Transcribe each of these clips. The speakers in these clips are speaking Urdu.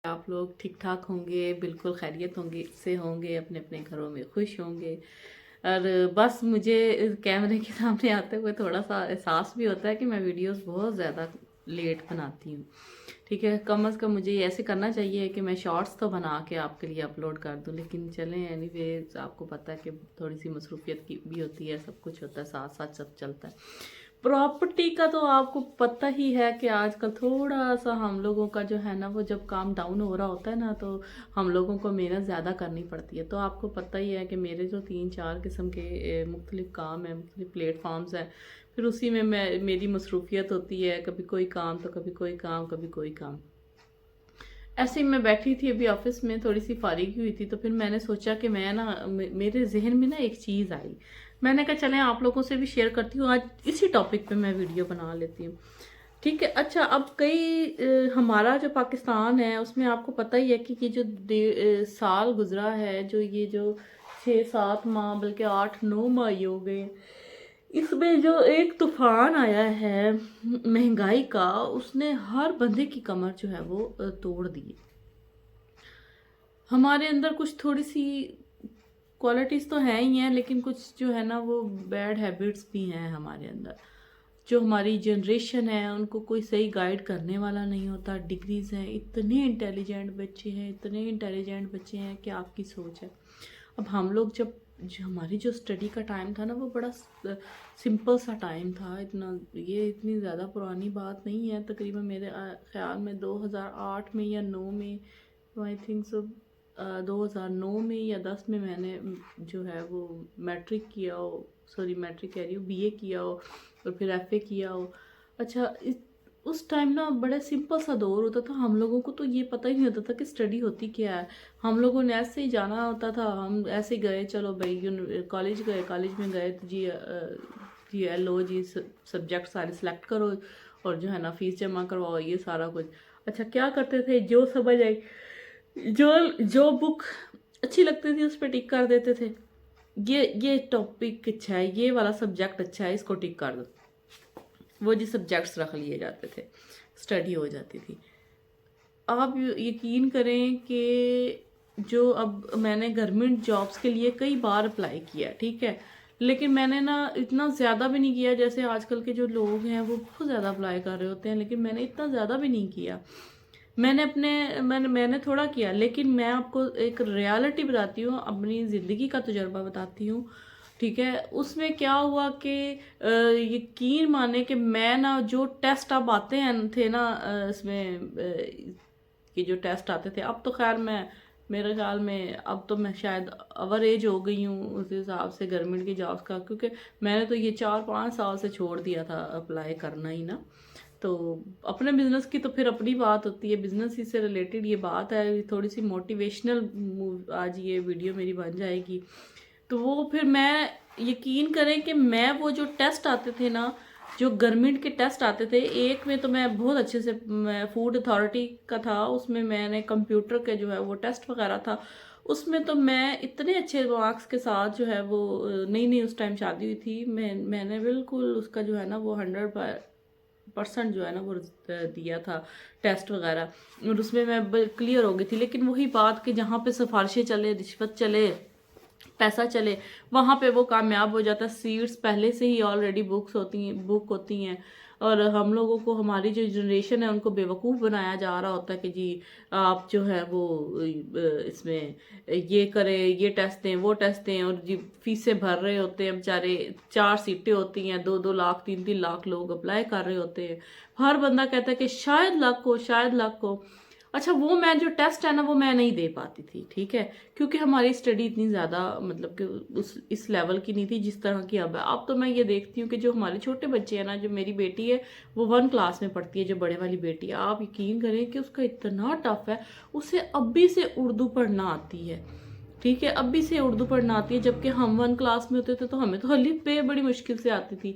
آپ لوگ ٹھیک ٹھاک ہوں گے، بالکل خیریت سے ہوں گے، اپنے اپنے گھروں میں خوش ہوں گے۔ اور بس مجھے کیمرے کے سامنے آتے ہوئے تھوڑا سا احساس بھی ہوتا ہے کہ میں ویڈیوز بہت زیادہ لیٹ بناتی ہوں، ٹھیک ہے۔ کم از کم مجھے ایسے کرنا چاہیے کہ میں شارٹس تو بنا کے آپ کے لیے اپلوڈ کر دوں، لیکن چلیں اینی ویز آپ کو پتہ ہے کہ تھوڑی سی مصروفیت کی بھی ہوتی ہے، سب کچھ ہوتا ہے، ساتھ ساتھ سب چلتا ہے۔ پراپرٹی کا تو آپ کو پتہ ہی ہے کہ آج کل تھوڑا سا ہم لوگوں کا جو ہے نا، وہ جب کام ڈاؤن ہو رہا ہوتا ہے نا، تو ہم لوگوں کو محنت زیادہ کرنی پڑتی ہے۔ تو آپ کو پتہ ہی ہے کہ میرے جو 3-4 قسم کے مختلف کام ہیں، مختلف پلیٹ فارمز ہیں، پھر اسی میں میری مصروفیت ہوتی ہے، کبھی کوئی کام تو کبھی کوئی کام، کبھی کوئی کام۔ ایسے ہی میں بیٹھی تھی ابھی آفس میں، تھوڑی سی فارغ ہوئی تھی، تو پھر میں نے سوچا کہ میں نا، میرے ذہن میں نا ایک چیز آئی، میں نے کہا چلیں آپ لوگوں سے بھی شیئر کرتی ہوں، آج اسی ٹاپک پہ میں ویڈیو بنا لیتی ہوں، ٹھیک ہے۔ اچھا، اب ہمارا جو پاکستان ہے اس میں آپ کو پتہ ہی ہے کہ یہ جو سال گزرا ہے، جو 6-7 ماہ بلکہ 8-9 ماہ ہی ہو گئے، اس میں جو ایک طوفان آیا ہے مہنگائی کا، اس نے ہر بندے کی کمر جو ہے وہ توڑ دی۔ ہمارے اندر کچھ تھوڑی سی کوالٹیز تو ہیں ہی ہیں، لیکن کچھ جو ہے نا وہ بیڈ ہیبٹس بھی ہیں ہمارے اندر۔ جو ہماری جنریشن ہے ان کو کوئی صحیح گائیڈ کرنے والا نہیں ہوتا۔ ڈگریز ہیں، اتنے انٹیلیجنٹ بچے ہیں کہ آپ کی سوچ ہے۔ اب ہم لوگ جو ہماری جو اسٹڈی کا ٹائم تھا نا، وہ بڑا سمپل سا ٹائم تھا، یہ اتنی زیادہ پرانی بات نہیں ہے۔ تقریباً میرے خیال میں 2008 میں یا 9 میں، آئی تھنک سو 2009 میں یا 10 میں میں نے جو ہے وہ میٹرک کیا ہو، میٹرک کہہ رہی ہوں، بی اے کیا ہو اور پھر ایف اے کیا ہو۔ اچھا، اس ٹائم نا بڑا سمپل سا دور ہوتا تھا، ہم لوگوں کو تو یہ پتہ ہی نہیں ہوتا تھا کہ اسٹڈی ہوتی کیا ہے۔ ہم لوگوں نے ایسے ہی جانا ہوتا تھا، ہم ایسے ہی گئے، چلو بھائی کالج میں گئے تو جی لو جی سبجیکٹ سارے سلیکٹ کرو اور جو ہے نا فیس جمع کرواؤ، یہ سارا کچھ۔ اچھا، کیا کرتے تھے، جو سمجھ آئی، جو بک اچھی لگتی تھی اس پہ ٹک کر دیتے تھے، یہ ٹاپک اچھا ہے، یہ والا سبجیکٹ اچھا ہے، اس کو ٹک کر دو، وہ جی سبجیکٹس رکھ لیے جاتے تھے، اسٹڈی ہو جاتی تھی۔ آپ یقین کریں کہ جو اب میں نے گورنمنٹ جابس کے لیے کئی بار اپلائی کیا، ٹھیک ہے، لیکن میں نے نا اتنا زیادہ بھی نہیں کیا، جیسے آج کل کے جو لوگ ہیں وہ بہت زیادہ اپلائی کر رہے ہوتے ہیں، لیکن میں نے اتنا زیادہ بھی نہیں کیا۔ میں نے تھوڑا کیا، لیکن میں آپ کو ایک ریالٹی بتاتی ہوں، اپنی زندگی کا تجربہ بتاتی ہوں، ٹھیک ہے۔ اس میں کیا ہوا کہ یقین مانے کہ میں نا جو ٹیسٹ اب آتے ہیں تھے نا، اس میں کہ جو ٹیسٹ آتے تھے، اب تو خیر میرے خیال میں اب تو میں شاید اوور ایج ہو گئی ہوں اس حساب سے گورنمنٹ کی جابس کا، کیونکہ میں نے تو یہ 4-5 سال سے چھوڑ دیا تھا اپلائی کرنا ہی نا۔ تو اپنے بزنس کی تو پھر اپنی بات ہوتی ہے، بزنس ہی سے ریلیٹڈ یہ بات ہے، تھوڑی سی موٹیویشنل آج یہ ویڈیو میری بن جائے گی۔ تو وہ پھر میں یقین کریں کہ میں وہ جو ٹیسٹ آتے تھے نا، جو گورنمنٹ کے ٹیسٹ آتے تھے، ایک میں تو میں بہت اچھے سے، فوڈ اتھارٹی کا تھا، اس میں نے کمپیوٹر کے جو ہے وہ ٹیسٹ وغیرہ تھا، اس میں تو میں اتنے اچھے مارکس کے ساتھ جو ہے وہ، نئی اس ٹائم شادی ہوئی تھی، میں نے بالکل اس کا جو ہے نا وہ 100% جو ہے نا وہ دیا تھا ٹیسٹ وغیرہ، اور اس میں کلیئر ہو گئی تھی۔ لیکن وہی بات کہ جہاں پہ سفارشیں چلے، رشوت چلے، پیسہ چلے، وہاں پہ وہ کامیاب ہو جاتا ہے۔ سیٹس پہلے سے ہی آلریڈی بک ہوتی ہیں، اور ہم لوگوں کو، ہماری جو جنریشن ہے ان کو بیوقوف بنایا جا رہا ہوتا ہے کہ جی آپ جو ہے وہ اس میں یہ کریں، یہ ٹیسٹ دیں، وہ ٹیسٹ دیں، اور جی فیسیں بھر رہے ہوتے ہیں بیچارے، 4 سیٹیں ہوتی ہیں، 2-2 لاکھ 3-3 لاکھ لوگ اپلائی کر رہے ہوتے ہیں، ہر بندہ کہتا ہے کہ شاید لک ہو۔ اچھا، وہ میں جو ٹیسٹ ہے نا وہ میں نہیں دے پاتی تھی، ٹھیک ہے، کیونکہ ہماری اسٹڈی اتنی زیادہ مطلب کہ اس لیول کی نہیں تھی جس طرح کی اب ہے۔ اب تو میں یہ دیکھتی ہوں کہ جو ہمارے چھوٹے بچے ہیں نا، جو میری بیٹی ہے وہ 1 کلاس میں پڑھتی ہے، جو بڑے والی بیٹی ہے، آپ یقین کریں کہ اس کا اتنا ٹف ہے، اسے ابھی سے اردو پڑھنا آتی ہے، ٹھیک ہے، ابھی سے اردو پڑھنا آتی ہے، جبکہ ہم 1 کلاس میں ہوتے تھے تو ہمیں تو الف بے بڑی مشکل سے آتی تھی،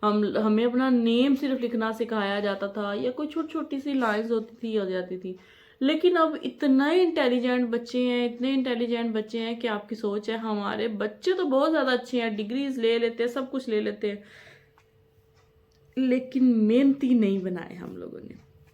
ہمیں اپنا نیم صرف لکھنا سکھایا جاتا تھا، یا کوئی چھوٹی سی لائنز ہو جاتی تھی۔ لیکن اب اتنے انٹیلیجنٹ بچے ہیں کہ آپ کی سوچ ہے، ہمارے بچے تو بہت زیادہ اچھے ہیں، ڈگریز لے لیتے ہیں، سب کچھ لے لیتے ہیں، لیکن محنتی نہیں بنائے ہم لوگوں نے۔